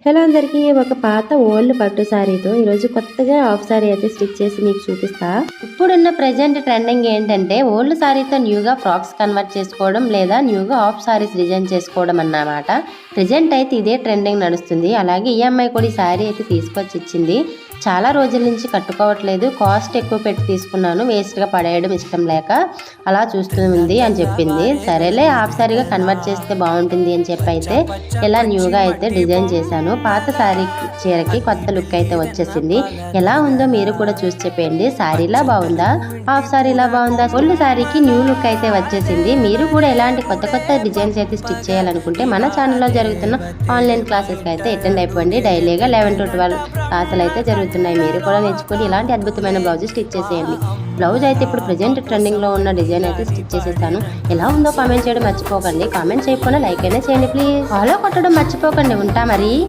Hello అందరికీ, ఒక పాత ఓల్డ్ పట్టు శారీతో ఈరోజు కొత్తగా హాఫ్ శారీ అయితే స్టిచ్ చేసి మీకు చూపిస్తా. ఇప్పుడున్న ప్రెజెంట్ ట్రెండింగ్ ఏంటంటే ఓల్డ్ శారీతో న్యూగా ఫ్రాక్స్ కన్వర్ట్ చేసుకోవడం లేదా న్యూగా హాఫ్ శారీస్ డిజైన్ చేసుకోవడం అన్నమాట. ప్రెజెంట్ అయితే ఇదే ట్రెండింగ్ నడుస్తుంది. అలాగే ఈ అమ్మాయి కూడా ఈ శారీ అయితే తీసుకొచ్చి ఇచ్చింది. చాలా రోజుల నుంచి కట్టుకోవట్లేదు, కాస్ట్ ఎక్కువ పెట్టి తీసుకున్నాను, వేస్ట్గా పడేయడం ఇష్టం లేక అలా చూస్తుంది అని చెప్పింది. సరేలే హాఫ్ శారీగా కన్వర్ట్ చేస్తే బాగుంటుంది అని చెప్పి అయితే ఇలా న్యూగా అయితే డిజైన్ చేశాను. పాత శారీ చీరకి కొత్త లుక్ అయితే వచ్చేసింది. ఎలా ఉందో మీరు కూడా చూసి చెప్పండి. శారీలా బాగుందా, హాఫ్ శారీలా బాగుందా? ఓల్డ్ శారీకి న్యూ లుక్ అయితే వచ్చేసింది. మీరు కూడా ఎలాంటి కొత్త కొత్త డిజైన్స్ అయితే స్టిచ్ చేయాలనుకుంటే మన ఛానల్లో జరుగుతున్న ఆన్లైన్ క్లాసెస్కి అయితే అటెండ్ అయిపోండి. డైలీగా 11 to 12 క్లాసులు అయితే జరుగుతున్నాయి. మీరు కూడా నేర్చుకొని ఇలాంటి అద్భుతమైన బ్లౌజ్ స్టిచ్ చేసేయండి. బ్లౌజ్ అయితే ఇప్పుడు ప్రెజెంట్ ట్రెండింగ్లో ఉన్న డిజైన్ అయితే స్టిచ్ చేసేసాను. ఎలా ఉందో కామెంట్ చేయడం మర్చిపోకండి. కామెంట్ చేయకుండా లైక్ అయినా చేయండి ప్లీజ్. ఫాలో కొట్టడం మర్చిపోకండి. ఉంటా మరి.